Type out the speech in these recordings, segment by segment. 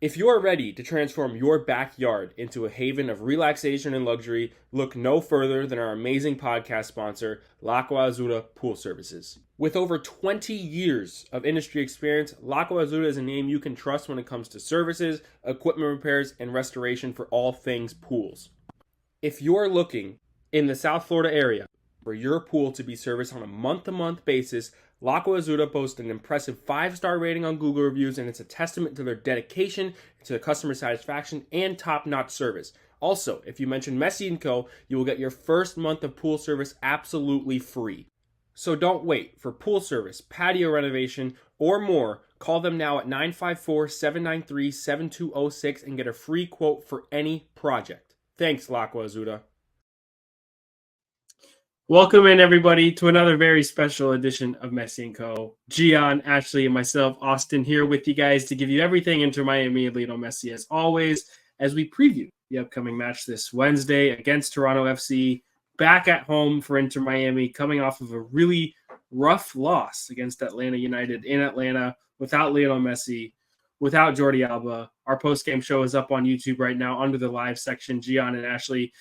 If you are ready to transform your backyard into a haven of relaxation and luxury, look no further than our amazing podcast sponsor, L'Acqua Azzurra Pool Services. With over 20 years of industry experience, L'Acqua Azzurra is a name you can trust when it comes to services, equipment repairs, and restoration for all things pools. If you are looking in the South Florida area for your pool to be serviced on a month-to-month basis, L'Acqua Azzurra boasts an impressive 5-star rating on Google reviews, and it's a testament to their dedication to customer satisfaction and top-notch service. Also, if you mention Messi and Co, you will get your first month of pool service absolutely free. So don't wait. For pool service, patio renovation, or more, call them now at 954-793-7206 and get a free quote for any project. Thanks, L'Acqua Azzurra. Welcome in, everybody, to another very special edition of Messi and Co. Gian, Ashley, and myself, Austin, here with you guys to give you everything Inter Miami and Lionel Messi, as always, as we preview the upcoming match this Wednesday against Toronto FC, back at home for Inter Miami, coming off of a really rough loss against Atlanta United in Atlanta without Lionel Messi, without Jordi Alba. Our post-game show is up on YouTube right now under the live section. Gian and Ashley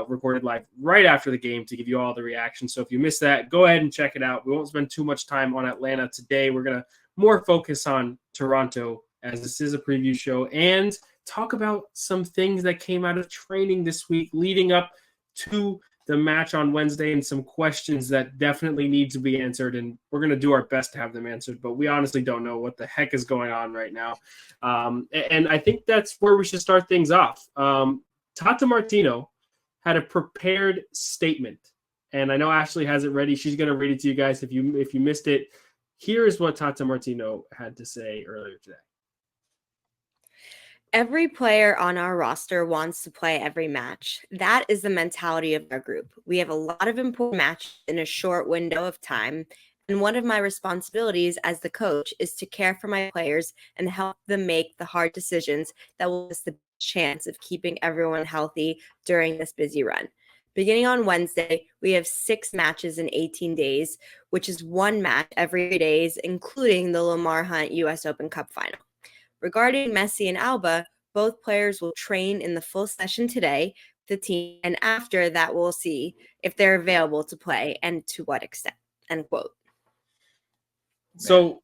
recorded live right after the game to give you all the reaction. So if you missed that, go ahead and check it out. We won't spend too much time on Atlanta today. We're going to more focus on Toronto, as this is a preview show, and talk about some things that came out of training this week leading up to the match on Wednesday, and some questions that definitely need to be answered, and we're going to do our best to have them answered, but we honestly don't know what the heck is going on right now. And I think that's where we should start things off. Tata Martino had a prepared statement, and I know Ashley has it ready. She's going to read it to you guys if you missed it. Here is what Tata Martino had to say earlier today. Every player on our roster wants to play every match. That is the mentality of our group. We have a lot of important matches in a short window of time, and one of my responsibilities as the coach is to care for my players and help them make the hard decisions that will give us the chance of keeping everyone healthy during this busy run. Beginning on Wednesday, we have 6 matches in 18 days, which is 1 match every 3 days, including the Lamar Hunt U.S. Open Cup final. Regarding Messi and Alba, both players will train in the full session today with the team, and after that we'll see if they're available to play and to what extent, end quote. So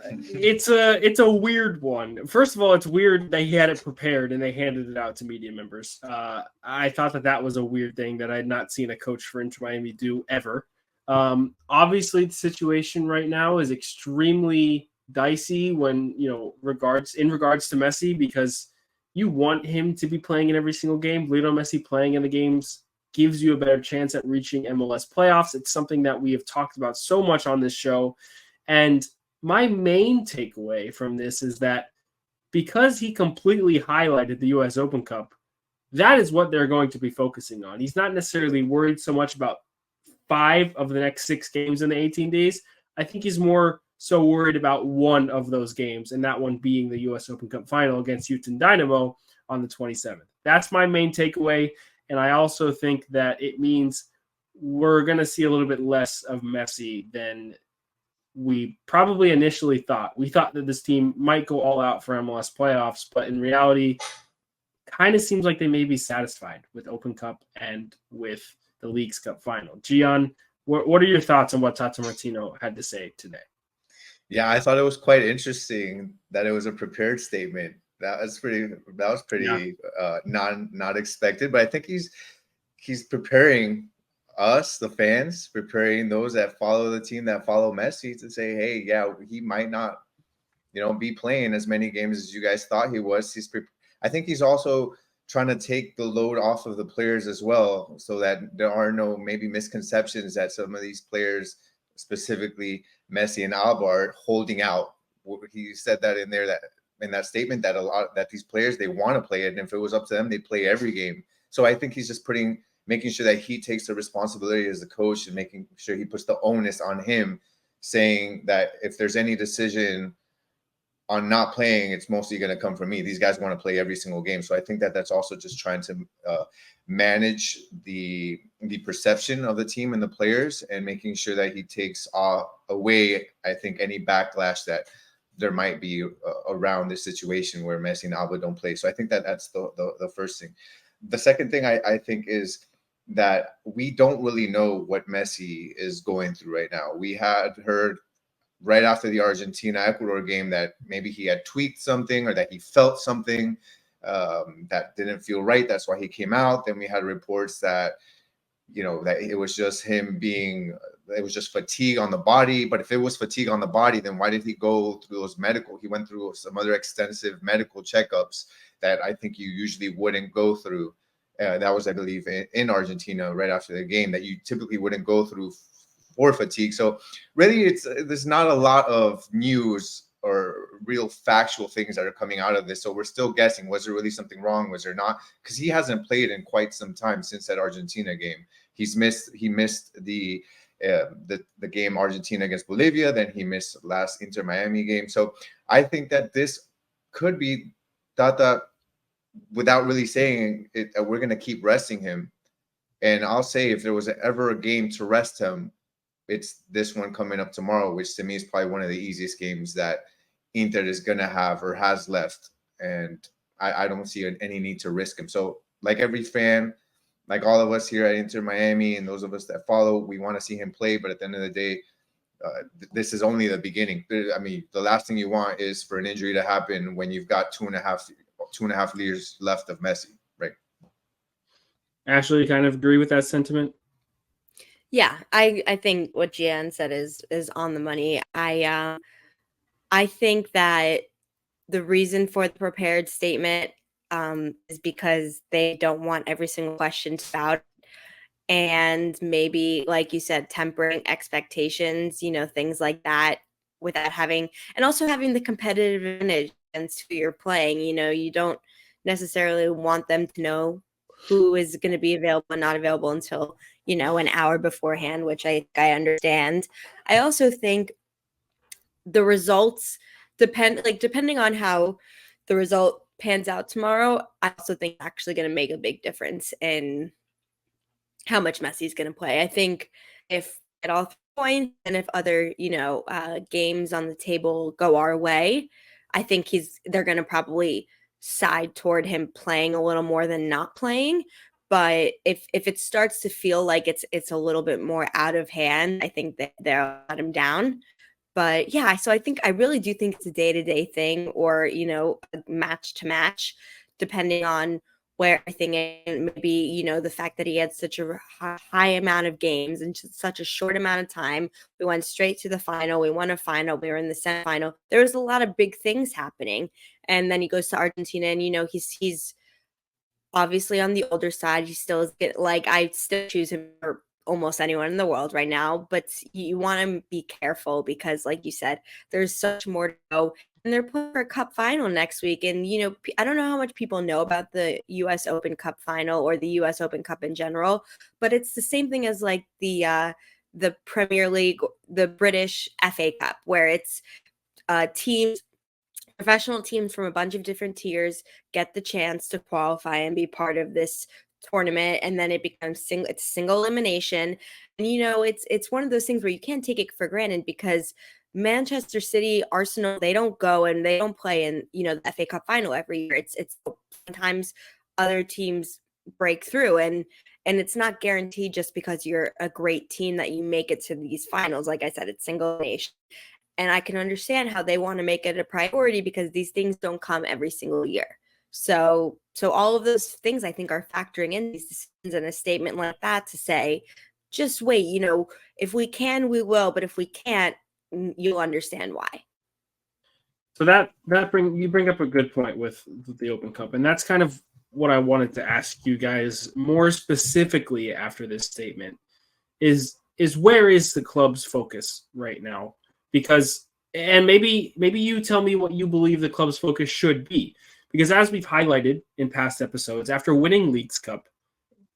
it's a weird one. First of all, it's weird that he had it prepared and they handed it out to media members. I thought that was a weird thing that I had not seen a coach for Inter Miami do ever. Obviously, the situation right now is extremely dicey when in regards to Messi, because you want him to be playing in every single game. Lionel Messi playing in the games gives you a better chance at reaching MLS playoffs. It's something that we have talked about so much on this show. And my main takeaway from this is that because he completely highlighted the US Open Cup, that is what they're going to be focusing on. He's not necessarily worried so much about 5 of the next 6 games in the 18 days. I think he's more so worried about one of those games, and that one being the U.S. Open Cup final against Houston Dynamo on the 27th. That's my main takeaway, and I also think that it means we're going to see a little bit less of Messi than we probably initially thought. We thought that this team might go all out for MLS playoffs, but in reality, kind of seems like they may be satisfied with Open Cup and with the Leagues Cup final. Gian, what are your thoughts on what Tata Martino had to say today? Yeah, I thought it was quite interesting that it was a prepared statement. That was pretty not expected, but I think he's preparing us, the fans, preparing those that follow the team, that follow Messi, to say, hey, yeah, he might not, be playing as many games as you guys thought he was. I think he's also trying to take the load off of the players as well, so that there are no maybe misconceptions that some of these players, specifically Messi and Alba, are holding out. He said that in that statement that these players, they want to play it, and if it was up to them, they'd play every game. So I think he's just making sure that he takes the responsibility as the coach, and making sure he puts the onus on him, saying that if there's any decision on not playing, it's mostly going to come from me. These guys want to play every single game. So I think that that's also just trying to manage the perception of the team and the players, and making sure that he takes away, I think, any backlash that there might be around this situation where Messi and Alba don't play. So I think that's the first thing. The second thing I think is that we don't really know what Messi is going through right now. We had heard right after the Argentina-Ecuador game that maybe he had tweaked something or that he felt something that didn't feel right. That's why he came out. Then we had reports that, that it was just it was just fatigue on the body. But if it was fatigue on the body, then why did he go through he went through some other extensive medical checkups that I think you usually wouldn't go through. That was, I believe, in Argentina right after the game, that you typically wouldn't go through for fatigue. So really, there's not a lot of news or real factual things that are coming out of this. So we're still guessing. Was there really something wrong? Was there not? Because he hasn't played in quite some time since that Argentina game. He missed the game Argentina against Bolivia. Then he missed last Inter Miami game. So I think that this could be Tata, without really saying it, we're going to keep resting him. And I'll say, if there was ever a game to rest him, it's this one coming up tomorrow, which to me is probably one of the easiest games that Inter is going to have or has left. And I don't see any need to risk him. So like every fan, like all of us here at Inter Miami and those of us that follow, we want to see him play. But at the end of the day, this is only the beginning. I mean, the last thing you want is for an injury to happen when you've got two and a half years left of Messi, right? Ashley, kind of agree with that sentiment. Yeah, I think what Gian said is on the money. I think that the reason for the prepared statement is because they don't want every single question about, and maybe, like you said, tempering expectations, things like that, without having, and also having the competitive advantage against who you're playing. You don't necessarily want them to know who is going to be available and not available until, an hour beforehand, which I understand. I also think the results depending on how the result pans out tomorrow, I also think it's actually going to make a big difference in how much Messi's going to play. I think if at all 3 points and if other, games on the table go our way, I think they're going to probably side toward him playing a little more than not playing. But if it starts to feel like it's a little bit more out of hand, I think that they'll let him down. But yeah, so I really do think it's a day-to-day thing, or, match to match, depending on where everything is. Maybe, the fact that he had such a high amount of games in such a short amount of time. We went straight to the final. We won a final. We were in the semifinal. There was a lot of big things happening. And then he goes to Argentina, and, he's obviously on the older side. He still is I still choose him for almost anyone in the world right now, but you want to be careful because, like you said, there's so much more to go, and they're playing for a cup final next week. And I don't know how much people know about the U.S. Open Cup final or the U.S. Open Cup in general, but it's the same thing as like the Premier League, the British FA Cup, where it's professional teams from a bunch of different tiers get the chance to qualify and be part of this tournament, and then it becomes single elimination. And it's one of those things where you can't take it for granted, because Manchester City, Arsenal, they don't go and they don't play in the FA Cup final every year. It's sometimes other teams break through, and it's not guaranteed just because you're a great team that you make it to these finals. Like I said, it's single elimination. And I can understand how they want to make it a priority, because these things don't come every single year. So all of those things, I think, are factoring in these decisions, and a statement like that to say, just wait, if we can, we will, but if we can't, you'll understand why. So you bring up a good point with the Open Cup, and that's kind of what I wanted to ask you guys more specifically after this statement is where is the club's focus right now? Because, and maybe you tell me what you believe the club's focus should be. Because as we've highlighted in past episodes, after winning Leagues Cup,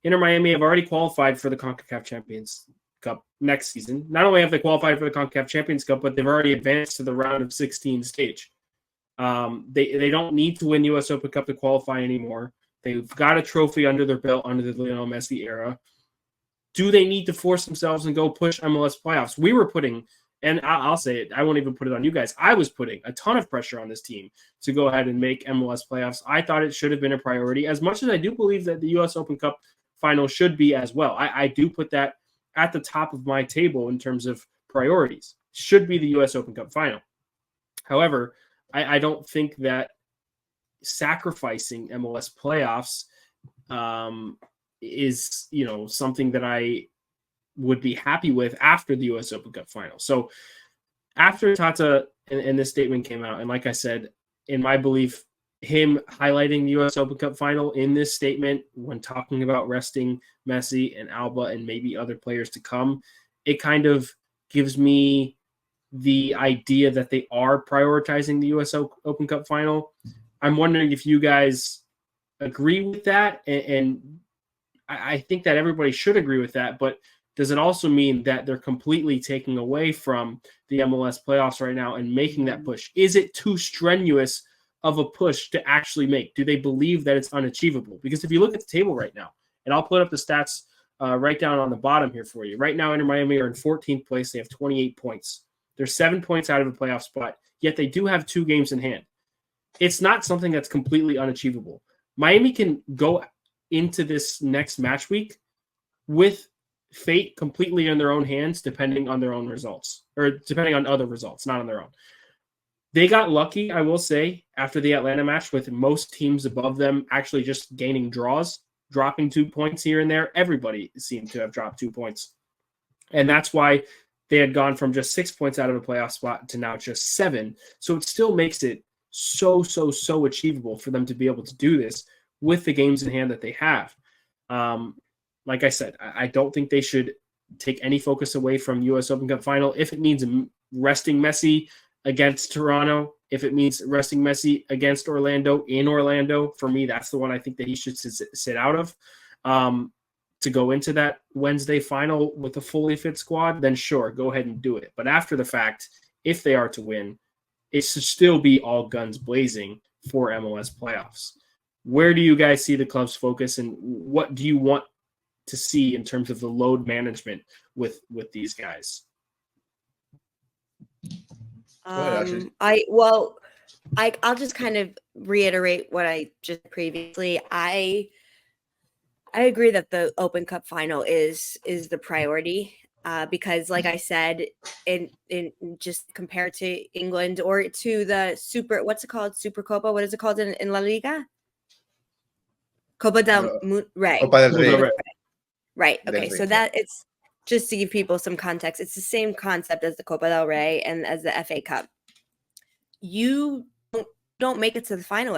Inter Miami have already qualified for the CONCACAF Champions Cup next season. Not only have they qualified for the CONCACAF Champions Cup, but they've already advanced to the round of 16 stage. They don't need to win U.S. Open Cup to qualify anymore. They've got a trophy under their belt under the Lionel Messi era. Do they need to force themselves and go push MLS playoffs? We were putting And I'll say it, I won't even put it on you guys. I was putting a ton of pressure on this team to go ahead and make MLS playoffs. I thought it should have been a priority, as much as I do believe that the U.S. Open Cup final should be as well. I do put that at the top of my table in terms of priorities. Should be the U.S. Open Cup final. However, I don't think that sacrificing MLS playoffs is, something that I would be happy with after the U.S. Open Cup final. So after Tata and this statement came out, and like I said, in my belief, him highlighting the U.S. Open Cup final in this statement when talking about resting Messi and Alba and maybe other players to come, it kind of gives me the idea that they are prioritizing the U.S. Open Cup final. I'm wondering if you guys agree with that, and I think that everybody should agree with that, but does it also mean that they're completely taking away from the MLS playoffs right now and making that push? Is it too strenuous of a push to actually make? Do they believe that it's unachievable? Because if you look at the table right now, and I'll put up the stats right down on the bottom here for you. Right now, Inter Miami are in 14th place. They have 28 points. They're 7 points out of a playoff spot, yet they do have 2 games in hand. It's not something that's completely unachievable. Miami can go into this next match week with fate completely in their own hands, depending on their own results, or depending on other results, not on their own. They got lucky, I will say, after the Atlanta match, with most teams above them actually just gaining draws, dropping 2 points here and there. Everybody seemed to have dropped 2 points. And that's why they had gone from just 6 points out of a playoff spot to now just 7. So it still makes it so achievable for them to be able to do this with the games in hand that they have. Like I said, I don't think they should take any focus away from U.S. Open Cup final. If it means resting Messi against Toronto, if it means resting Messi against Orlando in Orlando, for me, that's the one I think that he should sit out of. To go into that Wednesday final with a fully fit squad, then sure, go ahead and do it. But after the fact, if they are to win, it should still be all guns blazing for MLS playoffs. Where do you guys see the club's focus, and what do you want to see in terms of the load management with these guys? I'll just kind of reiterate what I just previously. I agree that the Open Cup final is the priority, because, like I said, in just compared to England or to the Supercopa, what is it called in La Liga? Copa del Rey. Copa del Rey. Right. Okay. So that it's just to give people some context. It's the same concept as the Copa del Rey and as the FA Cup. You don't make it to the final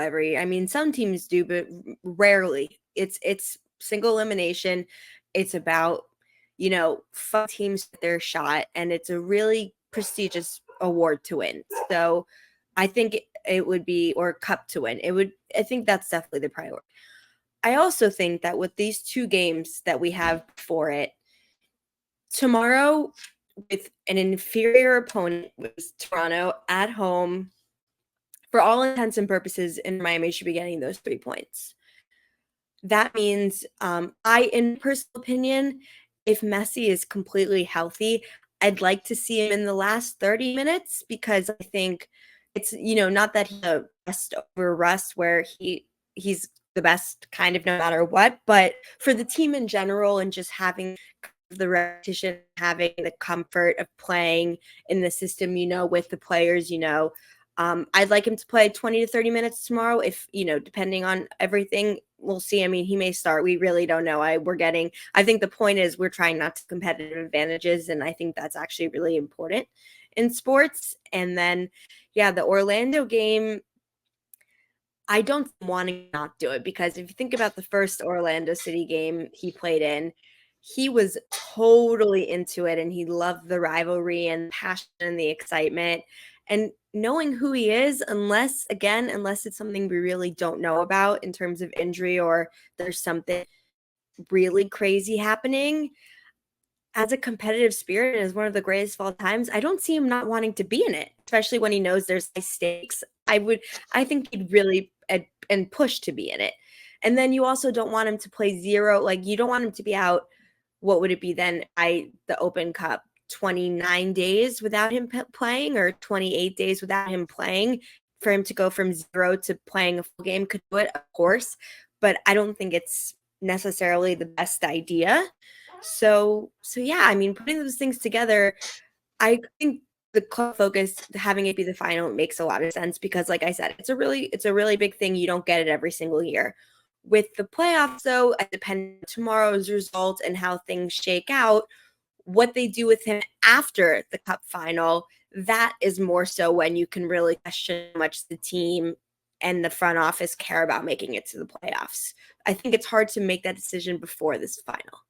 some teams do, but rarely. It's single elimination. It's about, 5 teams get their shot, and it's a really prestigious award to win. So I think it would be, or cup to win. I think that's definitely the priority. I also think that with these 2 games that we have before it, tomorrow with an inferior opponent with Toronto at home, for all intents and purposes, in Miami should be getting those 3 points. That means, in personal opinion, if Messi is completely healthy, I'd like to see him in the last 30 minutes, because I think it's, not that he's a rest over rust where he's the best kind of no matter what, but for the team in general and just having the repetition, having the comfort of playing in the system, with the players, I'd like him to play 20 to 30 minutes tomorrow. If, depending on everything, we'll see. He may start. We really don't know. I think the point is we're trying not to competitive advantages. And I think that's actually really important in sports. And then, the Orlando game, I don't want to not do it, because if you think about the first Orlando City game he played in, he was totally into it, and he loved the rivalry and passion and the excitement. And knowing who he is, unless it's something we really don't know about in terms of injury, or there's something really crazy happening, as a competitive spirit and as one of the greatest of all times, I don't see him not wanting to be in it, especially when he knows there's high stakes. I think he'd really and push to be in it. And then you also don't want him to play 0. Like, you don't want him to be out. What would it be then? The Open Cup 29 days without him playing, or 28 days without him playing. For him to go from 0 to playing a full game could do it, of course, but I don't think it's necessarily the best idea. So yeah, I mean, putting those things together, I think the club focus, having it be the final, makes a lot of sense because, like I said, it's a really big thing. You don't get it every single year. With the playoffs, though, depending on tomorrow's result and how things shake out, what they do with him after the cup final, that is more so when you can really question how much the team and the front office care about making it to the playoffs. I think it's hard to make that decision before this final.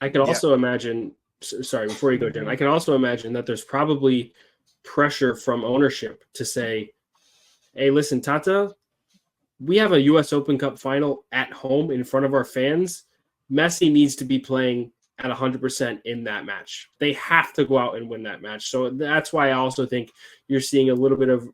I can also imagine, sorry, before you go, Jen, I can also imagine that there's probably pressure from ownership to say, hey, listen, Tata, we have a U.S. Open Cup final at home in front of our fans. Messi needs to be playing at 100% in that match. They have to go out and win that match. So that's why I also think you're seeing a little bit of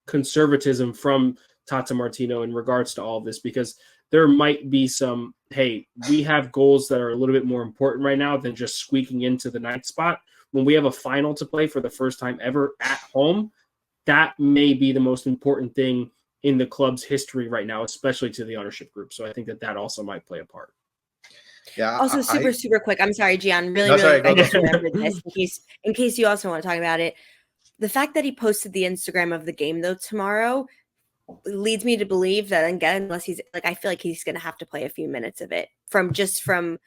conservatism from Tata Martino in regards to all of this, because there might be some, hey, we have goals that are a little bit more important right now than just squeaking into the 9th spot. When we have a final to play for the first time ever at home, that may be the most important thing in the club's history right now, especially to the ownership group. So I think that also might play a part. Yeah. Also, super quick. I'm sorry, Gian. Really, I just remembered this in case you also want to talk about it. The fact that he posted the Instagram of the game though tomorrow leads me to believe that, again, unless he's like, I feel like he's going to have to play a few minutes of it from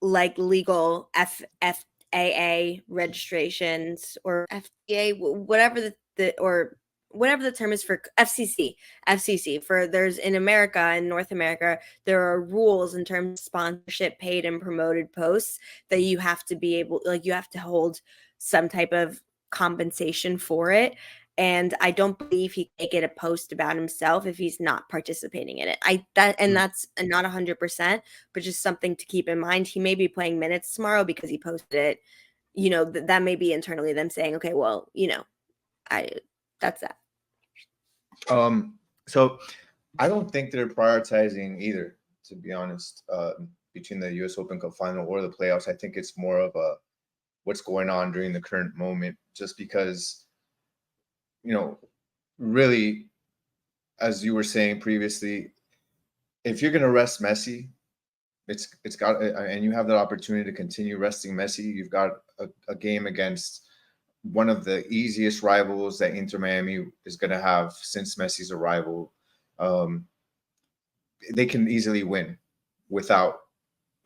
like legal FAA registrations or FDA, whatever whatever the term is for FCC for there's in America, in North America, there are rules in terms of sponsorship, paid and promoted posts that you have to be able, like you have to hold some type of compensation for it. And I don't believe he can get a post about himself if he's not participating in it. That's not 100%, but just something to keep in mind. He may be playing minutes tomorrow because he posted it. You know, that may be internally them saying, okay, well, you know, that's that. So I don't think they're prioritizing either, to be honest, between the U.S. Open Cup final or the playoffs. I think it's more of a what's going on during the current moment, just because, you know, really, as you were saying previously, if you're going to rest Messi, it's got, and you have that opportunity to continue resting Messi, you've got a game against one of the easiest rivals that Inter Miami is going to have since Messi's arrival. They can easily win without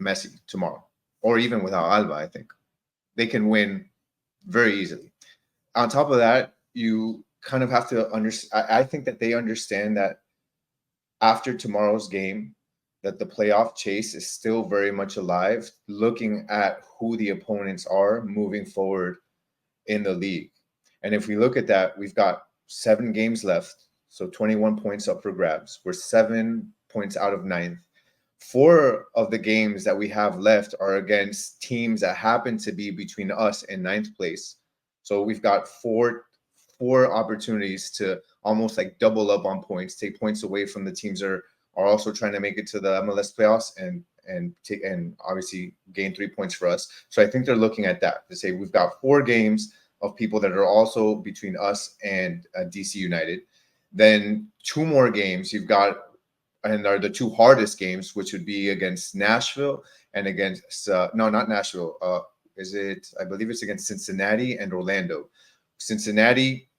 Messi tomorrow, or even without Alba. I think they can win very easily. On top of that, you kind of have to understand. I think that they understand that after tomorrow's game, that the playoff chase is still very much alive, looking at who the opponents are moving forward in the league. And if we look at that, we've got 7 games left, so 21 points up for grabs. We're 7 points out of 9th. 4 of the games that we have left are against teams that happen to be between us and 9th place. So we've got four opportunities to almost like double up on points, take points away from the teams that are also trying to make it to the MLS playoffs and obviously gain 3 points for us. So I think they're looking at that to say we've got 4 games of people that are also between us and DC United. Then 2 more games you've got, and are the 2 hardest games, which would be against Nashville and against no, not Nashville. I believe it's against Cincinnati and Orlando. Cincinnati,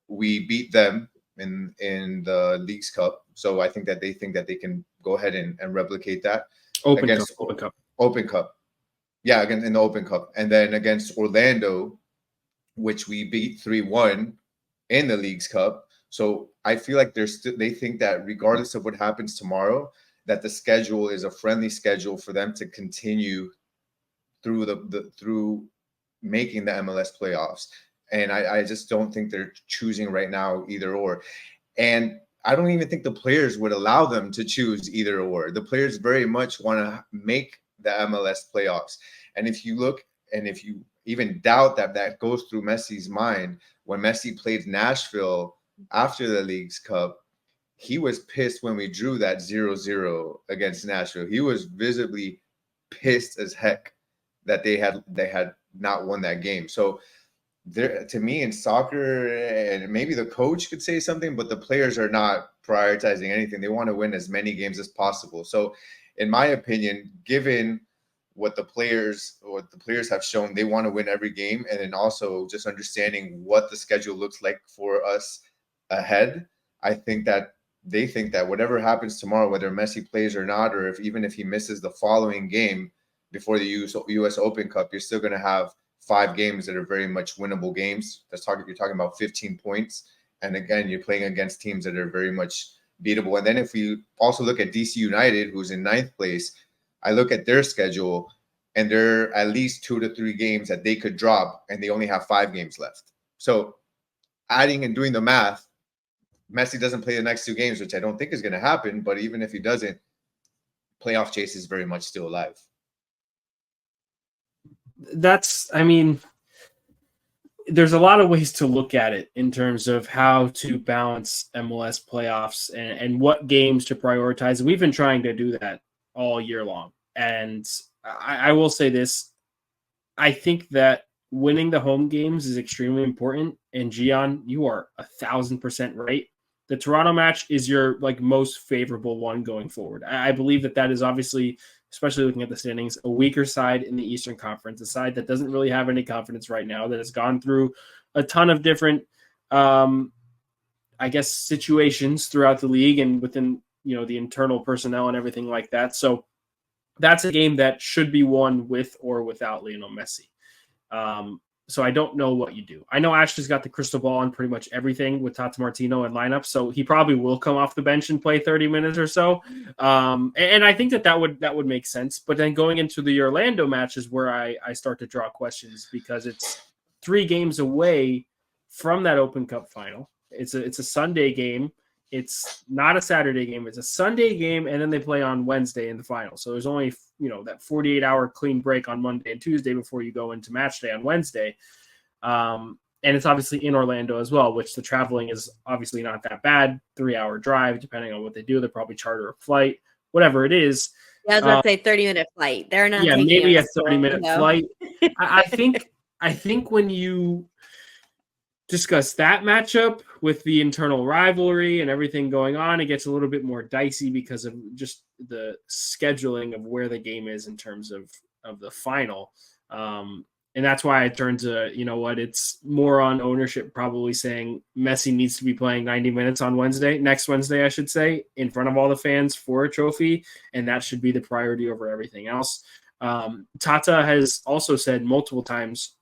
we beat them in the Leagues Cup, so I think that they can go ahead and replicate that. Open Cup. Yeah, again in the Open Cup. And then against Orlando, which we beat 3-1 in the Leagues Cup. So I feel like they think that regardless of what happens tomorrow, that the schedule is a friendly schedule for them to continue through through making the MLS playoffs. And I just don't think they're choosing right now either or. And I don't even think the players would allow them to choose either or. The players very much want to make the MLS playoffs. And if you look, and if you even doubt that goes through Messi's mind, when Messi played Nashville after the Leagues Cup, he was pissed when we drew that 0-0 against Nashville. He was visibly pissed as heck that they had not won that game. So there, to me, in soccer, and maybe the coach could say something, but the players are not prioritizing anything. They want to win as many games as possible. So in my opinion, given what the players have shown, they want to win every game, and then also just understanding what the schedule looks like for us ahead. I think that they think that whatever happens tomorrow, whether Messi plays or not, or even if he misses the following game before the US Open Cup, you're still going to have 5 games that are very much winnable games. You're talking about 15 points, and again, you're playing against teams that are very much beatable. And then if we also look at DC United, who's in 9th place, I look at their schedule, and there are at least 2 to 3 games that they could drop, and they only have 5 games left. So adding and doing the math, Messi doesn't play the next 2 games, which I don't think is going to happen. But even if he doesn't, playoff chase is very much still alive. I mean, there's a lot of ways to look at it in terms of how to balance MLS playoffs and what games to prioritize. We've been trying to do that all year long. And I will say this. I think that winning the home games is extremely important. And Gian, you are 1,000% right. The Toronto match is your most favorable one going forward. I believe that is obviously, especially looking at the standings, a weaker side in the Eastern Conference, a side that doesn't really have any confidence right now, that has gone through a ton of different, situations throughout the league and within, the internal personnel and everything like that. So that's a game that should be won with or without Lionel Messi. So I don't know what you do. I know Ashley's got the crystal ball on pretty much everything with Tata Martino and lineup, so he probably will come off the bench and play 30 minutes or so. And I think that would make sense. But then going into the Orlando match is where I start to draw questions, because it's 3 games away from that Open Cup final. It's a Sunday game. It's not a Saturday game. It's a Sunday game, and then they play on Wednesday in the final. So there's only, that 48-hour clean break on Monday and Tuesday before you go into match day on Wednesday. And it's obviously in Orlando as well, which the traveling is obviously not that bad. 3-hour drive, depending on what they do. They'll probably charter a flight, whatever it is. Yeah, I was about to say 30-minute flight. They're not taking maybe a us 30-minute flight. I think when you discuss that matchup with the internal rivalry and everything going on, it gets a little bit more dicey because of just the scheduling of where the game is in terms of the final. And that's why I turned to, it's more on ownership probably saying Messi needs to be playing 90 minutes on next Wednesday, I should say, in front of all the fans for a trophy. And that should be the priority over everything else. Tata has also said multiple times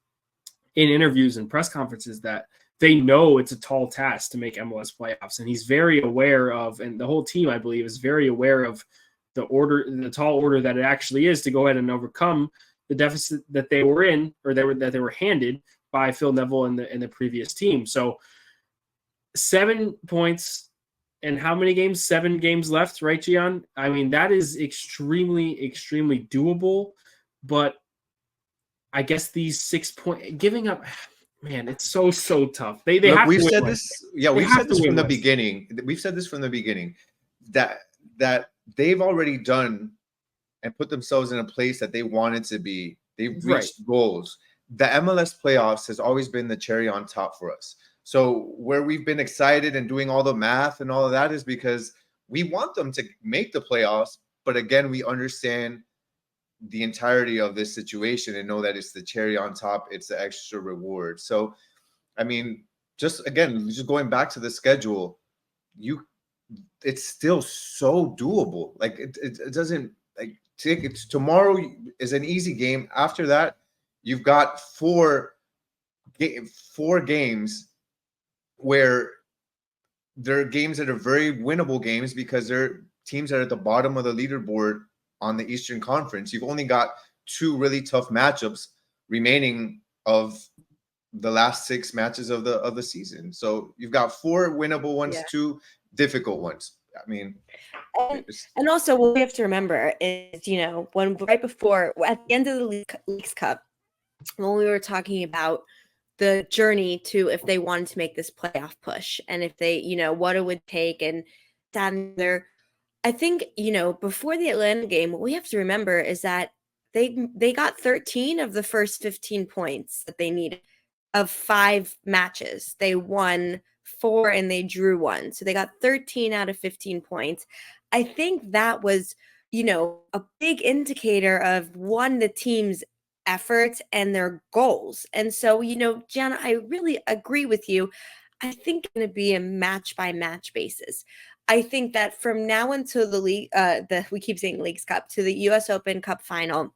in interviews and press conferences that they know it's a tall task to make MLS playoffs. And he's very aware of, and the whole team, I believe, is very aware of the tall order that it actually is to go ahead and overcome the deficit that they were in, or that they were handed by Phil Neville and the previous team. So 7 points and how many games? 7 games left, right, Gian? I mean, that is extremely, extremely doable, but I guess these 6 point giving up, man, it's so tough. They Look, have we've to said win this. Yeah, we've said this from the beginning. We've said this from the beginning that they've already done and put themselves in a place that they wanted to be. They've reached goals. The MLS playoffs has always been the cherry on top for us. So where we've been excited and doing all the math and all of that is because we want them to make the playoffs. But again, we understand the entirety of this situation and know that it's the cherry on top. It's the extra reward. So, I mean, just going back to the schedule, it's still so doable. Like it doesn't take it. Tomorrow is an easy game. After that, you've got 4 games where there are games that are very winnable games because they're teams that are at the bottom of the leaderboard on the Eastern Conference. You've only got 2 really tough matchups remaining of the last 6 matches of the season. So you've got 4 winnable ones, 2 difficult ones. I mean, and also what we have to remember is, when right before at the end of the Leagues Cup, when we were talking about the journey to if they wanted to make this playoff push and if they, what it would take and that and there. I think, before the Atlanta game, what we have to remember is that they got 13 of the first 15 points that they needed of 5 matches. They won 4 and they drew 1. So they got 13 out of 15 points. I think that was, a big indicator of the team's efforts and their goals. And so, Gianna, I really agree with you. I think it's going to be a match by match basis. I think that from now until the league, we keep saying Leagues Cup, to the US Open Cup final,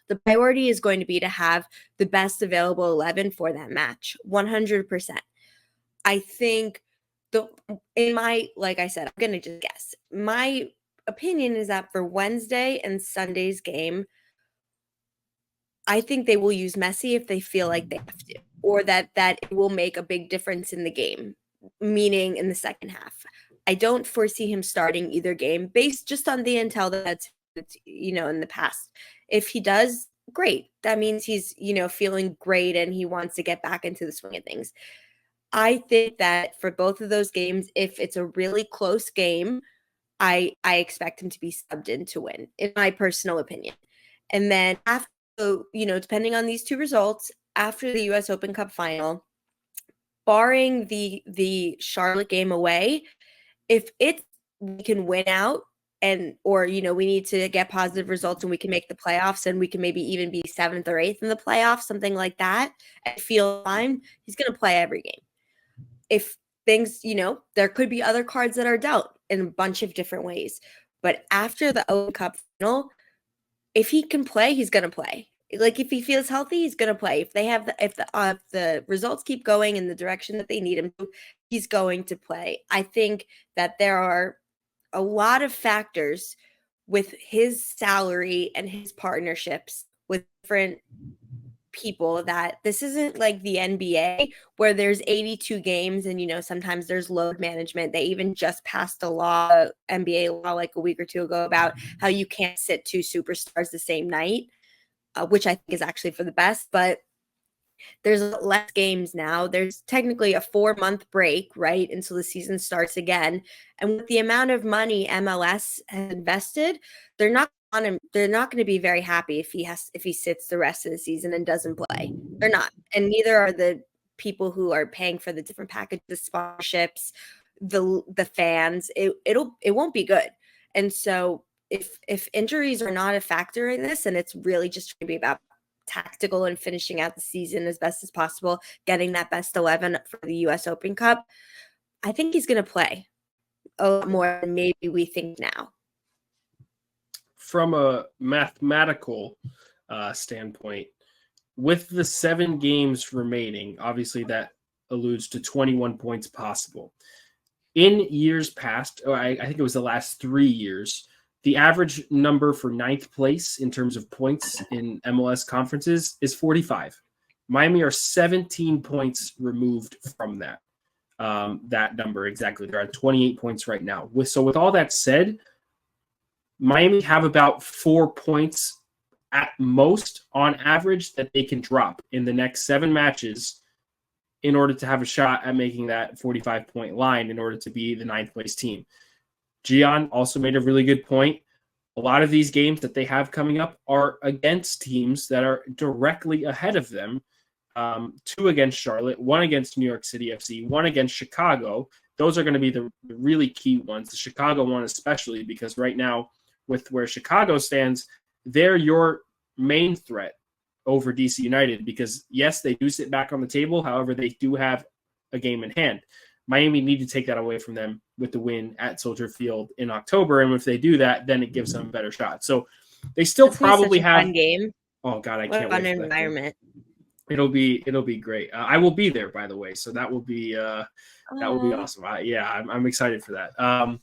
the priority is going to be to have the best available 11 for that match, 100%. I think like I said, I'm going to just guess. My opinion is that for Wednesday and Sunday's game, I think they will use Messi if they feel like they have to, or that it will make a big difference in the game, meaning in the second half. I don't foresee him starting either game based just on the intel that's in the past. If he does, great. That means he's, feeling great and he wants to get back into the swing of things. I think that for both of those games, if it's a really close game, I expect him to be subbed in to win, in my personal opinion. And then after, depending on these two results, after the US Open Cup final, barring the Charlotte game away, if we can win out or we need to get positive results and we can make the playoffs and we can maybe even be 7th or 8th in the playoffs, something like that, and feel fine, he's going to play every game. If things, there could be other cards that are dealt in a bunch of different ways. But after the Open Cup final, if he can play, he's going to play. Like if he feels healthy, he's going to play. If the results keep going in the direction that they need him to, he's going to play. I think that there are a lot of factors with his salary and his partnerships with different people, that this isn't like the NBA where there's 82 games and sometimes there's load management. They even just passed a law, NBA law, like a week or two ago, about how you can't sit 2 superstars the same night, which I think is actually for the best. But there's less games now. There's technically a 4-month break, right, until the season starts again. And with the amount of money MLS has invested, they're not going to be very happy if he sits the rest of the season and doesn't play. They're not. And neither are the people who are paying for the different packages, sponsorships, the fans. It won't be good. And so if injuries are not a factor in this, and it's really just going to be about tactical and finishing out the season as best as possible, getting that best 11 for the US Open Cup, I think he's going to play a lot more than maybe we think now. From a mathematical standpoint, with the 7 games remaining, obviously that alludes to 21 points possible. In years past, or I think it was the last 3 years, the average number for 9th place in terms of points in MLS conferences is 45. Miami are 17 points removed from that number exactly. They're at 28 points right now. With all that said, Miami have about 4 points at most on average that they can drop in the next 7 matches in order to have a shot at making that 45-point line in order to be the 9th place team. Gian also made a really good point. A lot of these games that they have coming up are against teams that are directly ahead of them. 2 against Charlotte, 1 against New York City FC, 1 against Chicago. Those are going to be the really key ones. The Chicago one especially, because right now with where Chicago stands, they're your main threat over DC United because, yes, they do sit back on the table. However, they do have a game in hand. Miami need to take that away from them with the win at Soldier Field in October. And if they do that, then it gives them a better shot. So they still probably have fun game. Oh God, I can't wait for that environment. It'll be great. I will be there, by the way. So that will be awesome. I'm excited for that.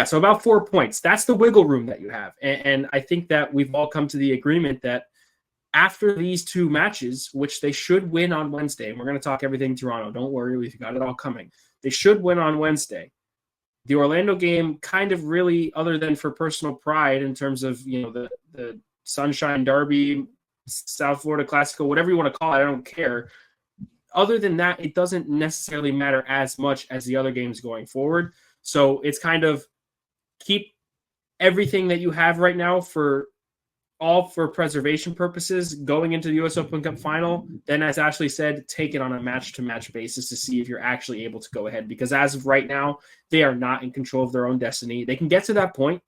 So about 4 points. That's the wiggle room that you have. And I think that we've all come to the agreement that after these 2 matches, which they should win on Wednesday, and we're going to talk everything Toronto. Don't worry, we've got it all coming. They should win on Wednesday. The Orlando game kind of really, other than for personal pride in terms of, the Sunshine Derby, South Florida Classical, whatever you want to call it, I don't care. Other than that, it doesn't necessarily matter as much as the other games going forward. So it's kind of keep everything that you have right now for all for preservation purposes going into the U.S. Open Cup final, then as Ashley said, take it on a match-to-match basis to see if you're actually able to go ahead. Because as of right now, they are not in control of their own destiny. They can get to that point,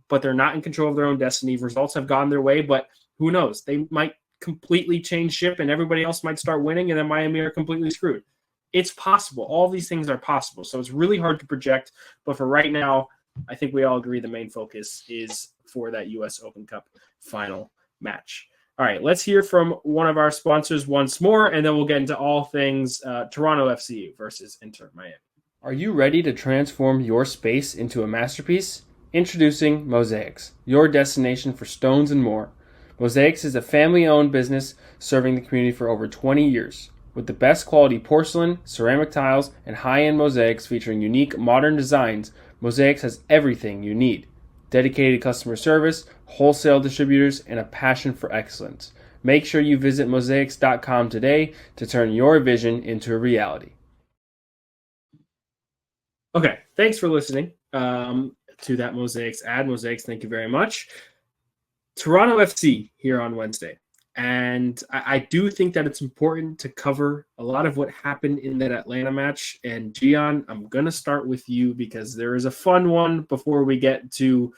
but they're not in control of their own destiny. Results have gone their way, but who knows? They might completely change ship and everybody else might start winning, and then Miami are completely screwed. It's possible. All these things are possible. So it's really hard to project. But for right now, I think we all agree the main focus is for that U.S. Open Cup final match. All right, let's hear from one of our sponsors once more, and then we'll get into all things Toronto FC versus Inter Miami. Are you ready to transform your space into a masterpiece? Introducing Mosaics, your destination for stones and more. Mosaics is a family-owned business serving the community for over 20 years. With the best quality porcelain, ceramic tiles, and high-end mosaics featuring unique modern designs, Mosaics has everything you need. Dedicated customer service, wholesale distributors, and a passion for excellence. Make sure you visit mosaics.com today to turn your vision into a reality. Okay, thanks for listening to that Mosaics ad. Mosaics, thank you very much. Toronto FC here on Wednesday. And I do think that it's important to cover a lot of what happened in that Atlanta match. And Gian, I'm going to start with you because there is a fun one before we get to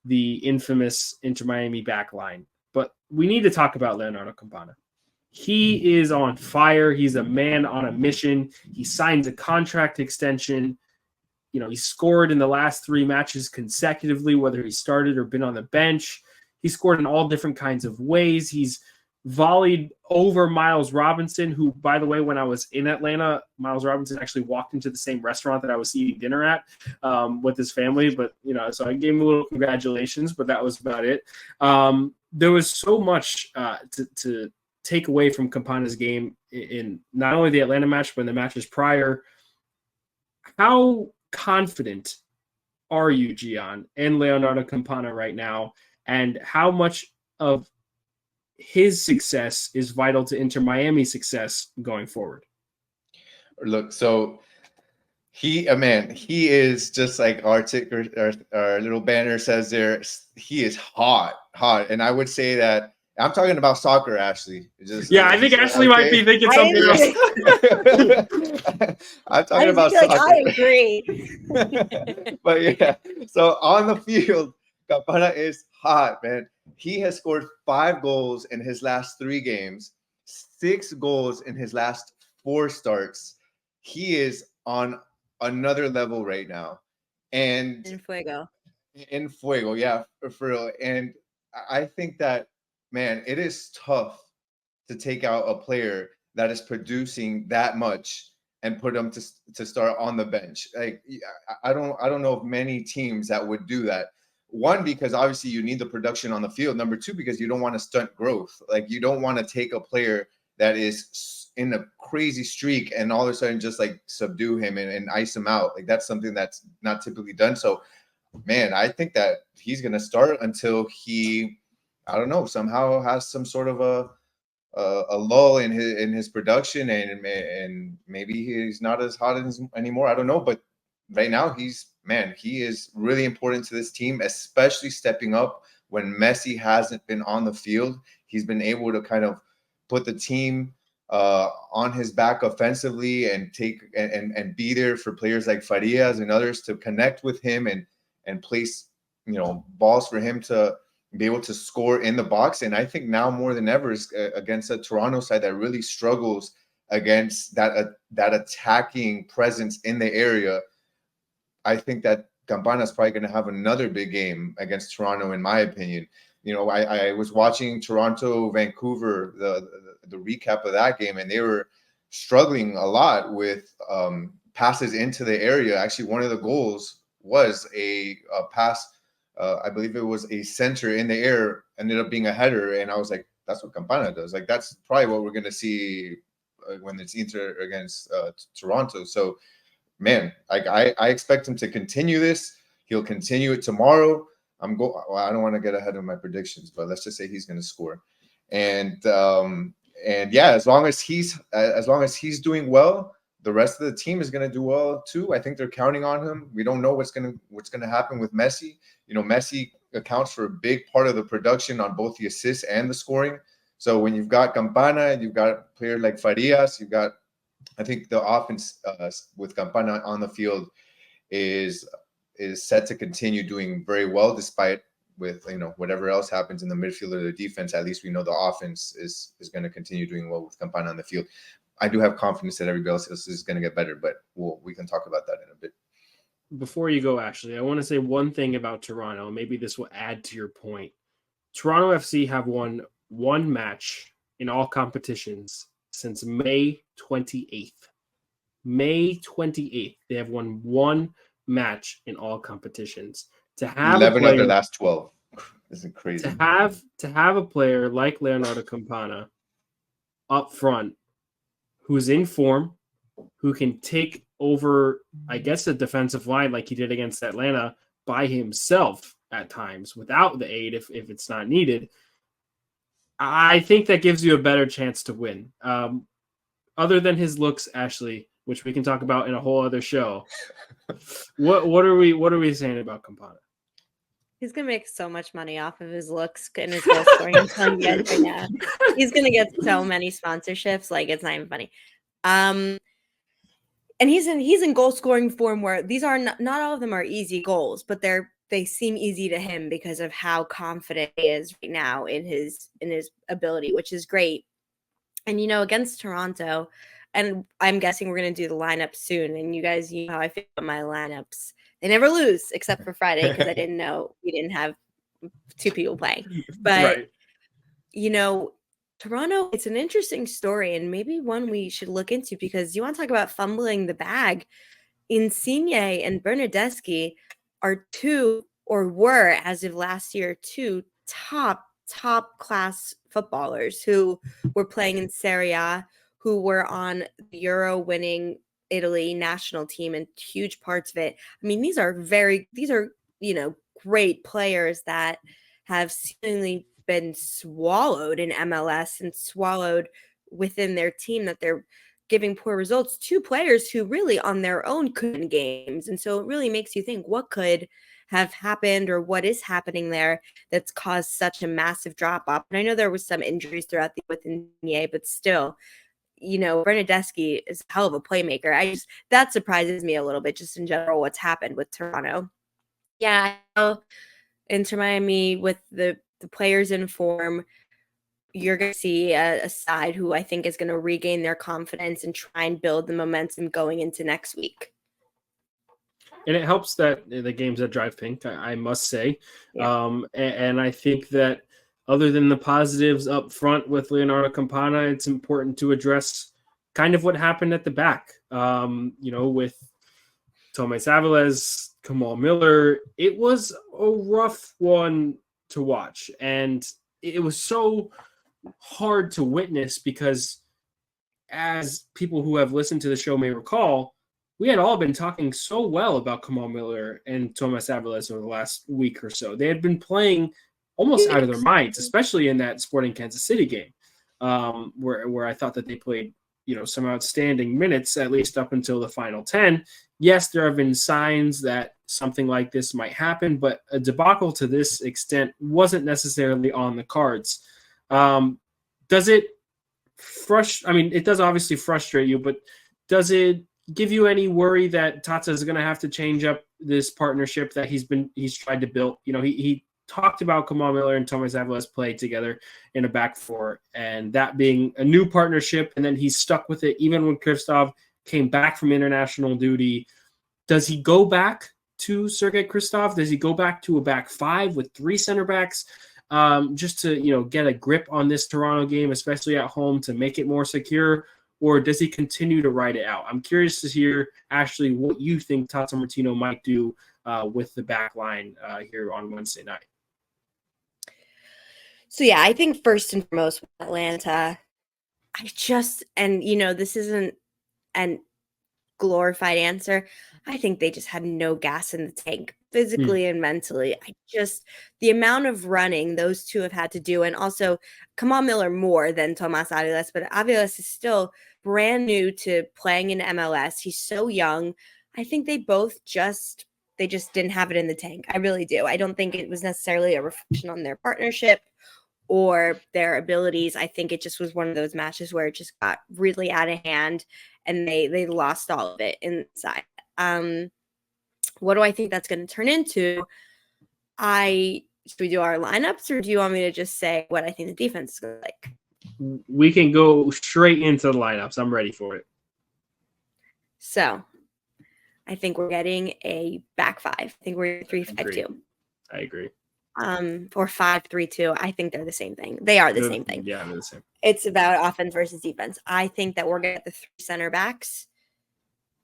the infamous Inter Miami backline. But we need to talk about Leonardo Campana. He is on fire. He's a man on a mission. He signs a contract extension. You know, he scored in the last 3 matches consecutively, whether he started or been on the bench. He scored in all different kinds of ways. He's volleyed over Miles Robinson, who, by the way, when I was in Atlanta, Miles Robinson actually walked into the same restaurant that I was eating dinner at with his family. But, you know, so I gave him a little congratulations, but that was about it. There was so much to take away from Campana's game in not only the Atlanta match, but in the matches prior. How confident are you, Gian, and Leonardo Campana right now? And how much of his success is vital to Inter Miami's success going forward? Look, so he is just like our little banner says there. He is hot. And I would say that I'm talking about soccer, Ashley. I think Ashley might be thinking something else. I'm talking about soccer. I agree. But yeah, so on the field, Campana is hot, man. He has scored 5 goals in his last 3 games, 6 goals in his last 4 starts. He is on another level right now. And in fuego, yeah, for real. And I think that, man, it is tough to take out a player that is producing that much and put him to start on the bench. Like, I don't know of many teams that would do that. One, because obviously you need the production on the field. Number 2, because you don't want to stunt growth. Like, you don't want to take a player that is in a crazy streak and all of a sudden just like subdue him and ice him out. Like, that's something that's not typically done. So, man, I think that he's going to start until he, I don't know, somehow has some sort of a lull in his production and maybe he's not as hot anymore. I don't know, but right now he is really important to this team, especially stepping up when Messi hasn't been on the field. He's been able to kind of put the team on his back offensively and be there for players like Farias and others to connect with him and place, you know, balls for him to be able to score in the box. And I think now more than ever is against a Toronto side that really struggles against that attacking presence in the area. I think that Campana is probably going to have another big game against Toronto, in my opinion. You know, I was watching Toronto, Vancouver, the recap of that game, and they were struggling a lot with passes into the area. Actually, one of the goals was a pass. I believe it was a center in the air, ended up being a header, and I was like, that's what Campana does. Like, that's probably what we're going to see when it's Inter against Toronto. So, man, like I expect him to continue this. He'll continue it tomorrow. I don't want to get ahead of my predictions, but let's just say he's going to score. And yeah, as long as he's doing well, the rest of the team is going to do well too. I think they're counting on him. We don't know what's going to happen with Messi. You know, Messi accounts for a big part of the production on both the assists and the scoring. So when you've got Campana, you've got a player like Farias, you've got, I think the offense with Campana on the field is set to continue doing very well, despite with whatever else happens in the midfield or the defense. At least we know the offense is going to continue doing well with Campana on the field. I do have confidence that everybody else is going to get better, but we can talk about that in a bit. Before you go, Ashley, I want to say one thing about Toronto. Maybe this will add to your point. Toronto FC have won one match in all competitions since May 28th. May 28th, they have won one match in all competitions. To have 11 of their last 12. Isn't crazy. To have a player like Leonardo Campana up front, who's in form, who can take over, I guess, a defensive line like he did against Atlanta by himself at times without the aid if it's not needed, I think that gives you a better chance to win. Other than his looks, Ashley, which we can talk about in a whole other show, what are we saying about Campana? He's gonna make so much money off of his looks and his goal scoring. I'm telling you guys right now, he's gonna get so many sponsorships, like it's not even funny. And he's in goal scoring form where these are not all of them are easy goals, but they seem easy to him because of how confident he is right now in his ability, which is great. And against Toronto, and I'm guessing we're gonna do the lineup soon. And you guys, you know how I feel about my lineups. They never lose except for Friday because I didn't know we didn't have two people playing. But right. Toronto, it's an interesting story and maybe one we should look into because you want to talk about fumbling the bag. Insigne and Bernardeschi are were, as of last year, two top class footballers who were playing in Serie A, who were on the Euro winning Italy national team and huge parts of it. I mean, these are great players that have seemingly been swallowed in MLS and swallowed within their team, that they're giving poor results to players who really on their own could win games. And so it really makes you think what could have happened or what is happening there that's caused such a massive drop off. And I know there was some injuries throughout with Insigne, but still, Bernardeschi is a hell of a playmaker. That surprises me a little bit just in general what's happened with Toronto. Yeah, I know Inter Miami with the players in form, you're going to see a side who I think is going to regain their confidence and try and build the momentum going into next week. And it helps that the games that drive pink, I must say. Yeah. And I think that other than the positives up front with Leonardo Campana, it's important to address kind of what happened at the back. With Tomás Áviles, Kamal Miller, it was a rough one to watch. And it was so hard to witness because, as people who have listened to the show may recall, we had all been talking so well about Kamal Miller and Tomás Áviles over the last week or so. They had been playing almost out of their minds, especially in that Sporting Kansas City game, where I thought that they played, some outstanding minutes, at least up until the final 10. Yes, there have been signs that something like this might happen, but a debacle to this extent wasn't necessarily on the cards. Does it it does obviously frustrate you, but does it give you any worry that Tata is going to have to change up this partnership that he's tried to build? He talked about Kamal Miller and Tomás Áviles play together in a back four, and that being a new partnership, and then he's stuck with it even when Krzysztof came back from international duty. Does he go back to Sergei Krzysztof? Does he go back to a back five with three center backs just to get a grip on this Toronto game, especially at home, to make it more secure? Or does he continue to ride it out? I'm curious to hear, Ashley, what you think Tata Martino might do with the back line here on Wednesday night. So, yeah, I think first and foremost with Atlanta, this isn't an glorified answer. I think they just had no gas in the tank, physically and mentally. The amount of running those two have had to do, and also Kamal Miller more than Tomás Áviles, but Áviles is still brand new to playing in MLS. He's so young. I think they both just They just didn't have it in the tank. I really do. I don't think it was necessarily a reflection on their partnership or their abilities. I think it just was one of those matches where it just got really out of hand and they lost all of it inside. What do I think that's going to turn into? Should we do our lineups, or do you want me to just say what I think the defense is going to like? We can go straight into the lineups. I'm ready for it. So I think we're getting a back five. I think we're 3-5-2. I agree. Or 5-3-2. I think they're the same thing. They are the same thing. Yeah, they're the same. It's about offense versus defense. I think that we're going to get the 3 center backs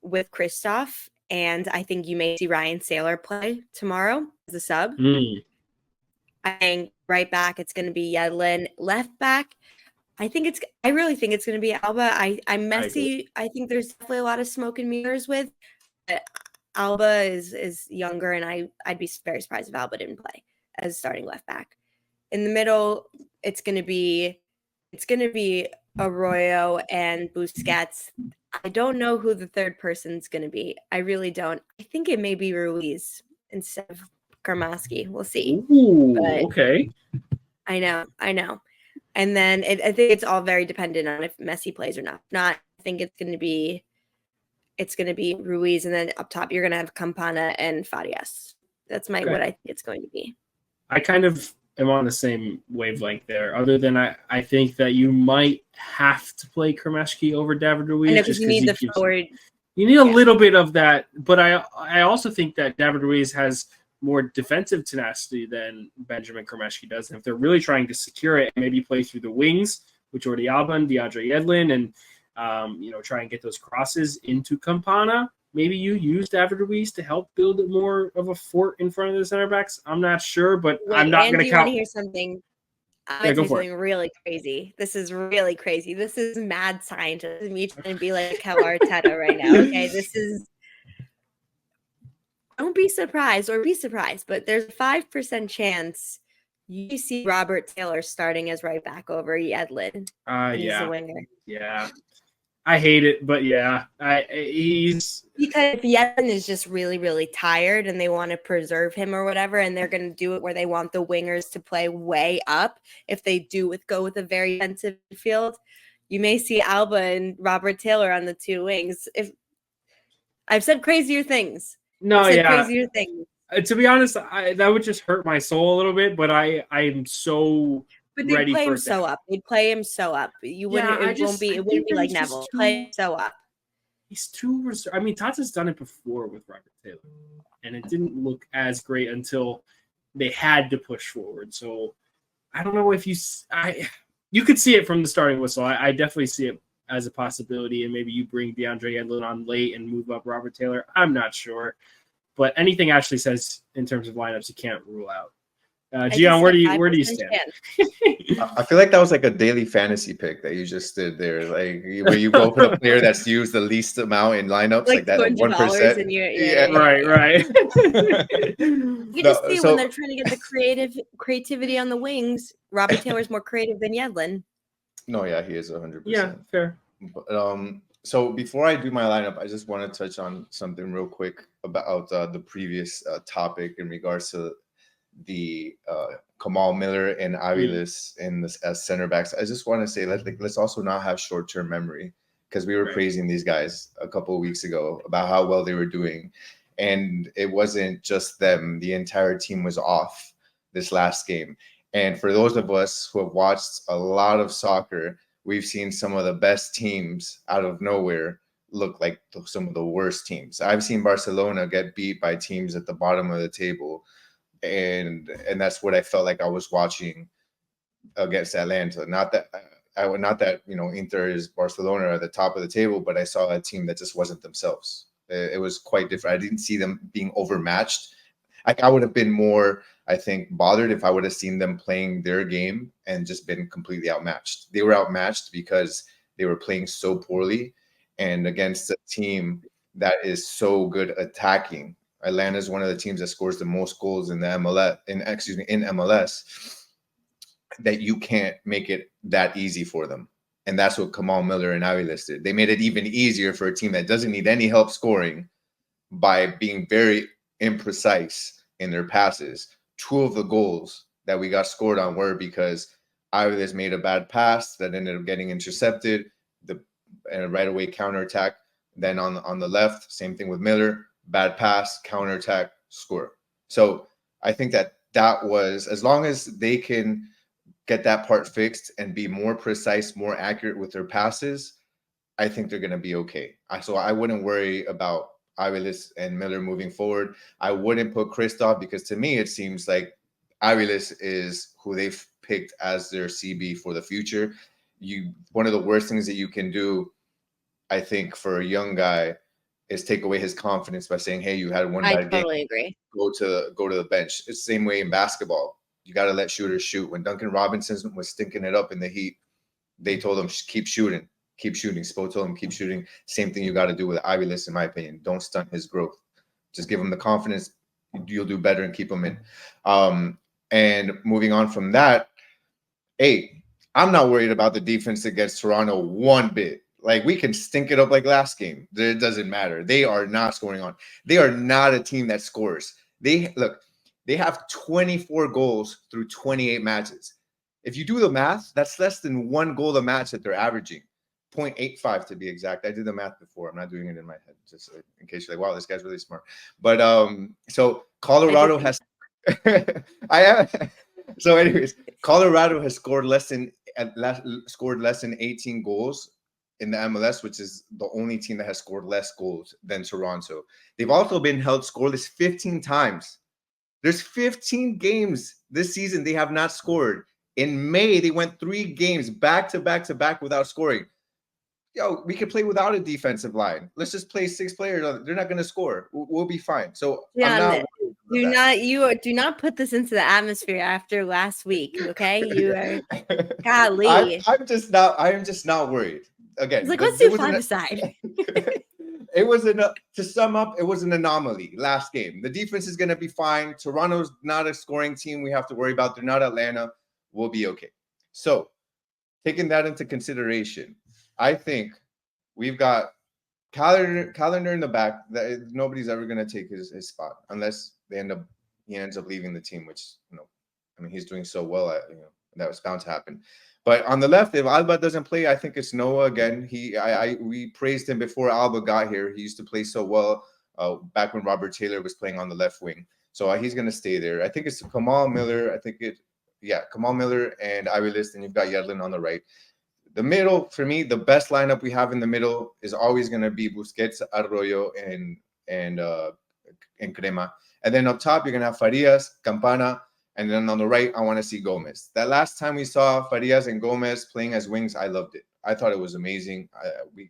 with Kristoff, and I think you may see Ryan Saylor play tomorrow as a sub. I think right back it's going to be Yedlin. Left back, I really think it's going to be Alba. I'm Messi. I think there's definitely a lot of smoke and mirrors with. But Alba is younger, and I'd be very surprised if Alba didn't play as starting left back. In the middle, it's going to be Arroyo and Busquets. I don't know who the third person's going to be. I really don't. I think it may be Ruiz instead of Karmaski. We'll see. Ooh, okay. I know. And then I think it's all very dependent on if Messi plays or not. If not, I think it's going to be Ruiz, and then up top you're going to have Campana and Farias. That's what I think it's going to be. I kind of am on the same wavelength there, other than I think that you might have to play Karmaski over David Ruiz. I know, because you need the forward. You need a little bit of that, but I also think that David Ruiz has more defensive tenacity than Benjamin Karmaski does. And if they're really trying to secure it, maybe play through the wings, which are Alba and DeAndre Yedlin, and try and get those crosses into Campana. Maybe you use David Ruiz to help build more of a fort in front of the center backs. I'm not sure, but I'm not going to count. Want to hear something? I'm going to say something really crazy. This is really crazy. This is mad scientist. Me trying to be like Kel Arteta right now. Okay, this is. Don't be surprised, or be surprised, but there's a 5% chance you see Robert Taylor starting as right back over Yedlin. He's a winger. Yeah. I hate it, but yeah, he's because if Yedlin is just really, really tired and they want to preserve him or whatever, and they're going to do it where they want the wingers to play way up. If they go with a very defensive field, you may see Alba and Robert Taylor on the 2 wings. If I've said crazier things, crazier things. To be honest, that would just hurt my soul a little bit. But I'm so. But they play him so up. They play him so up. You wouldn't. It wouldn't be like Neville. Play him so up. He's too reserved. I mean, Tata's done it before with Robert Taylor, and it didn't look as great until they had to push forward. So I don't know if you could see it from the starting whistle. I definitely see it as a possibility, and maybe you bring DeAndre Yedlin on late and move up Robert Taylor. I'm not sure, but anything Ashley says in terms of lineups, you can't rule out. Gian, where do you stand? I feel like that was like a daily fantasy pick that you just did there, like where you go for the player that's used the least amount in lineups, like that 1%. Right. You just see when they're trying to get the creativity on the wings. Robert Taylor's more creative than Yedlin. No, yeah, he is 100%. Yeah, fair. But, so before I do my lineup, I just want to touch on something real quick about the previous topic in regards to the Kamal Miller and Aviles as center backs. I just want to say let's also not have short-term memory, because we were praising these guys a couple of weeks ago about how well they were doing, and it wasn't just them. The entire team was off this last game. And for those of us who have watched a lot of soccer, we've seen some of the best teams out of nowhere look like some of the worst teams. I've seen Barcelona get beat by teams at the bottom of the table. And that's what I felt like I was watching against Atlanta. Not that Inter is Barcelona at the top of the table, but I saw a team that just wasn't themselves. It was quite different. I didn't see them being overmatched. I would have been more, I think, bothered if I would have seen them playing their game and just been completely outmatched. They were outmatched because they were playing so poorly, and against a team that is so good attacking. Atlanta is one of the teams that scores the most goals in the MLS, in MLS, that you can't make it that easy for them. And that's what Kamal Miller and Aviles did. They made it even easier for a team that doesn't need any help scoring by being very imprecise in their passes. 2 of the goals that we got scored on were because Aviles made a bad pass that ended up getting intercepted, and a right away counterattack. Then on the left, same thing with Miller, bad pass, counterattack, score. So I think that was, as long as they can get that part fixed and be more precise, more accurate with their passes, I think they're going to be okay. So I wouldn't worry about Aviles and Miller moving forward. I wouldn't put Kristoff, because to me it seems like Aviles is who they've picked as their CB for the future. One of the worst things that you can do, I think, for a young guy is take away his confidence by saying, hey, you had one bad game. I totally agree. Go to the bench. It's the same way in basketball. You got to let shooters shoot. When Duncan Robinson was stinking it up in the Heat, they told him, keep shooting. Keep shooting. Spo told him, keep shooting. Same thing you got to do with Aviles, in my opinion. Don't stunt his growth. Just give him the confidence. You'll do better and keep him in. And moving on from that, hey, I'm not worried about the defense against Toronto one bit. Like, we can stink it up like last game. It doesn't matter. They are not scoring on. They are not a team that scores. They have 24 goals through 28 matches. If you do the math, that's less than 1 goal a match that they're averaging. 0.85 to be exact. I did the math before. I'm not doing it in my head, just in case you're like, wow, this guy's really smart. But so Colorado has so anyways, Colorado has scored less than 18 goals in the MLS, which is the only team that has scored less goals than Toronto. They've also been held scoreless 15 times. There's 15 games this season they have not scored. In May, they went 3 games back to back without scoring. Yo, we could play without a defensive line. Let's just play 6 players. They're not going to score. We'll be fine. So yeah, do not put this into the atmosphere after last week. Okay, you are golly. I'm just not worried. Again, it's like, let's do 5-a-side. It was to sum up, it was an anomaly last game. The defense is going to be fine. Toronto's not a scoring team we have to worry about. They're not Atlanta. We'll be okay. So, taking that into consideration, I think we've got calendar in the back that nobody's ever going to take his spot unless he ends up leaving the team, which, he's doing so well at, that was bound to happen. But on the left, if Alba doesn't play, I think it's Noah again. We praised him before Alba got here. He used to play so well back when Robert Taylor was playing on the left wing. So he's going to stay there. I think it's Kamal Miller. Kamal Miller and Aviles, and you've got Yedlin on the right. The middle, for me, the best lineup we have in the middle is always going to be Busquets, Arroyo, and Crema. And then up top, you're going to have Farias, Campana, and then on the right, I want to see Gomez. That last time we saw Farias and Gomez playing as wings, I loved it. I thought it was amazing.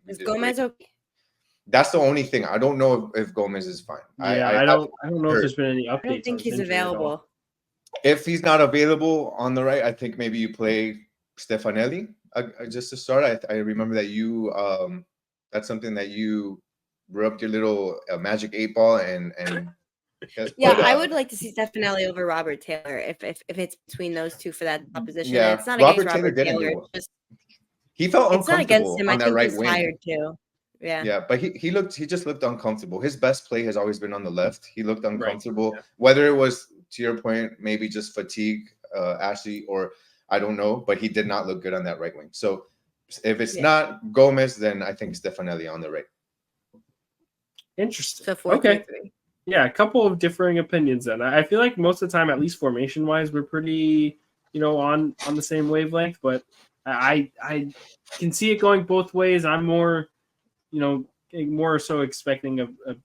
Is Gomez okay? That's the only thing. I don't know if Gomez is fine. Yeah, I don't know if there's been any updates. I don't think he's available. If he's not available on the right, I think maybe you play Stefanelli just to start. I remember that you that's something that you rubbed your little magic 8-ball and I would like to see Stefanelli over Robert Taylor if it's between those two for that position. Yeah, it's not against Robert Taylor. He felt uncomfortable. It's not against him. On I think right he's wing. tired too. Yeah, but he just looked uncomfortable. His best play has always been on the left. He looked uncomfortable. Right. Yeah. Whether it was, to your point, maybe just fatigue, Ashley, or I don't know, but he did not look good on that right wing. So if it's not Gomez, then I think Stefanelli on the right. Interesting. So 4-3-3. Yeah, a couple of differing opinions then. I feel like most of the time, at least formation-wise, we're pretty, on the same wavelength. But I can see it going both ways. I'm more, more so expecting a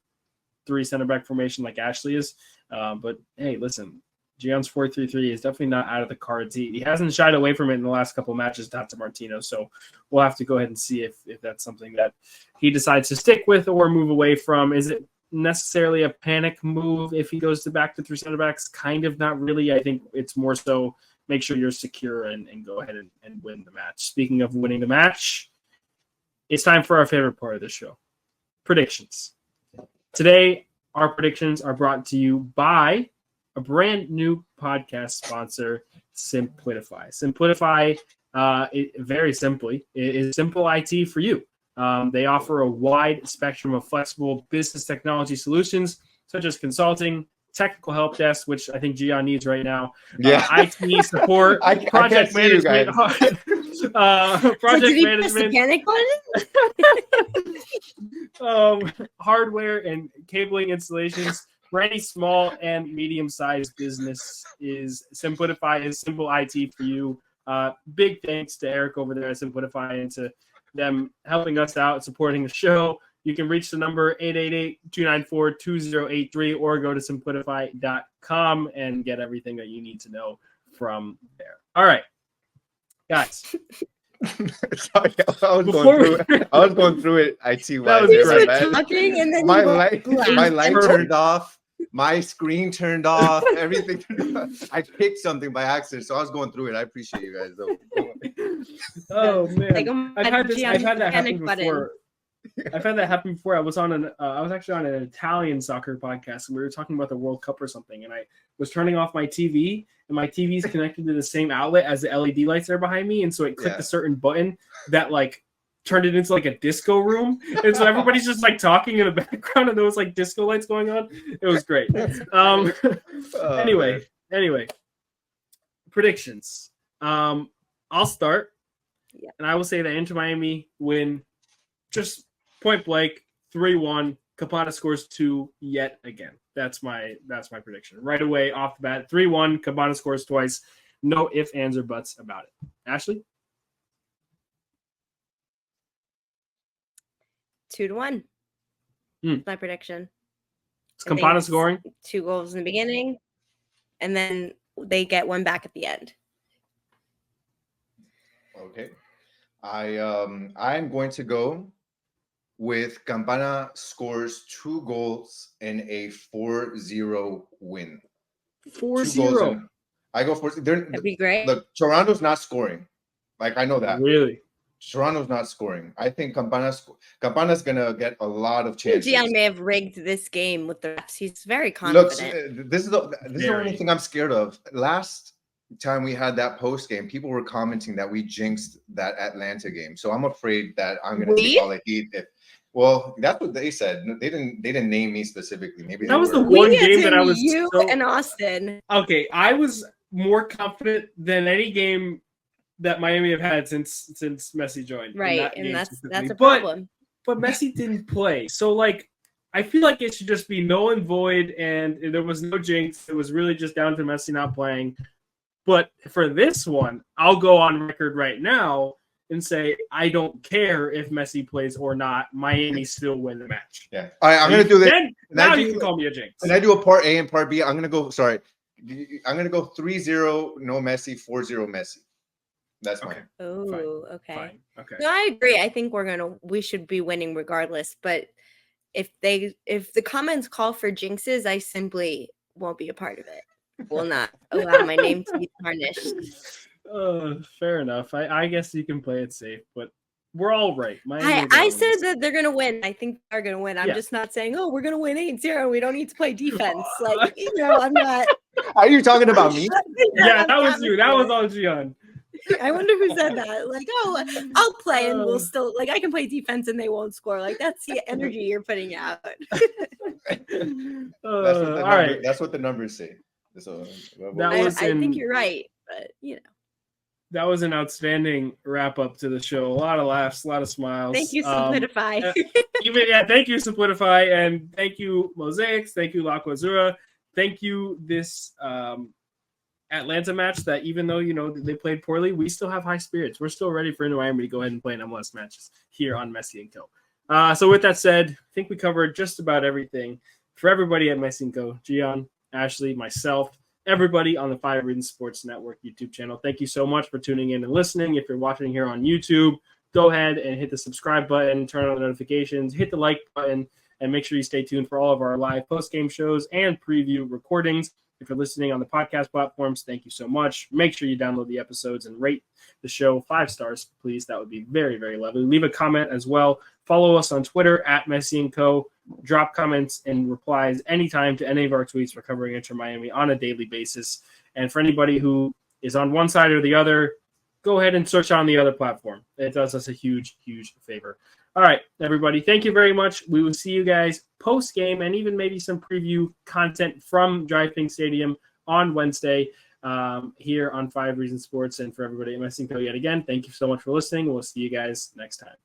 3 center back formation like Ashley is. But hey, listen, Gion's 4-3-3 is definitely not out of the cards. He hasn't shied away from it in the last couple of matches, Tata Martino. So we'll have to go ahead and see if that's something that he decides to stick with or move away from. Is it necessarily a panic move if he goes back to 3 center backs? Kind of, not really. I think it's more so make sure you're secure and go ahead and win the match. Speaking of winning the match, it's time for our favorite part of the show, predictions. Today, our predictions are brought to you by a brand new podcast sponsor, Simplify. Simplify, very simply, is simple IT for you. They offer a wide spectrum of flexible business technology solutions such as consulting, technical help desk, which I think Gian needs right now. Yeah. IT support, project management, project management, panic button? hardware and cabling installations for any small and medium-sized business. Is Simplify is simple IT for you. Big thanks to Eric over there at Simplify and to them helping us out, supporting the show. You can reach the number 888-294-2083 or go to simplify.com and get everything that you need to know from there. All right, guys. Sorry, I was going through it. My light turned off. My screen turned off. Everything turned off. I picked something by accident, so I was going through it. I appreciate you guys, though. Oh man, Like, I've had that happen before. I've had that happen before. I was actually on an Italian soccer podcast, and we were talking about the World Cup or something, and I was turning off my TV, and my TV is connected to the same outlet as the LED lights that are behind me, and so it clicked a certain button that like turned it into like a disco room, and so everybody's just like talking in the background, and there was like disco lights going on. It was great. Anyway, predictions. I'll start, and I will say that Inter Miami win just point blank 3-1. Campana scores 2 yet again. That's my prediction right away off the bat. 3-1. Campana scores twice. No ifs, ands, or buts about it. Ashley? 2-1. My prediction. Is Campana scoring? 2 goals in the beginning, and then they get one back at the end. Okay. I'm going to go with Campana scores 2 goals in a 4-0 win. 4-0. I go for That'd be great. Look, Toronto's not scoring. Like, I know that. Really? Toronto's not scoring. I think Campana's gonna get a lot of chances. Gian may have rigged this game with the refs. He's very confident. Look, this is the only thing I'm scared of. Last time we had that post game, people were commenting that we jinxed that Atlanta game. So I'm afraid that I'm gonna take all the heat. Well, that's what they said. They didn't name me specifically. Maybe that was the one game that I was and Austin. Okay, I was more confident than any game that Miami have had since Messi joined. Right, and that's a problem. But Messi didn't play, so like I feel like it should just be null and void, and there was no jinx. It was really just down to Messi not playing. But for this one, I'll go on record right now and say I don't care if Messi plays or not. Miami still win the match. Yeah, I'm going to do this. Now you can call me a jinx. And I do a part A and part B. I'm going to go 3-0, no Messi, 4-0 Messi. That's mine. Oh, okay. Fine. Okay. No, I agree. I think we should be winning regardless. But if the comments call for jinxes, I simply won't be a part of it. Will not allow my name to be tarnished. Fair enough. I guess you can play it safe, but we're all right. I said that they're gonna win. I think they're gonna win. I'm just not saying, we're gonna win 8-0. We don't need to play defense. Like, I'm not. Are you talking about me? Yeah, that was you. That was all Gian. I wonder who said that. Like, I'll play and we'll still I can play defense and they won't score. Like, that's the energy you're putting out. That's what the numbers say. So I think you're right, but that was an outstanding wrap up to the show. A lot of laughs, a lot of smiles. Thank you, Simplify. Thank you, Simplify, and thank you, Mosaics. Thank you, La Quazura. Thank you, this Atlanta match that even though they played poorly, we still have high spirits. We're still ready for Inter Miami to go ahead and play an MLS matches here on Messi and Co. So with that said, I think we covered just about everything for everybody at Messi and Co. Gian, Ashley, myself, everybody on the Five Reasons Sports Network YouTube channel. Thank you so much for tuning in and listening. If you're watching here on YouTube, go ahead and hit the subscribe button, turn on the notifications, hit the like button, and make sure you stay tuned for all of our live post-game shows and preview recordings. If you're listening on the podcast platforms, thank you so much. Make sure you download the episodes and rate the show 5 stars, please. That would be very, very lovely. Leave a comment as well. Follow us on Twitter at Messi and Co. Drop comments and replies anytime to any of our tweets. We're covering Inter Miami on a daily basis. And for anybody who is on one side or the other, go ahead and search on the other platform. It does us a huge, huge favor. All right, everybody, thank you very much. We will see you guys post-game and even maybe some preview content from Drive Pink Stadium on Wednesday here on 5 Reasons Sports. And for everybody at Messi and Co yet again, thank you so much for listening. We'll see you guys next time.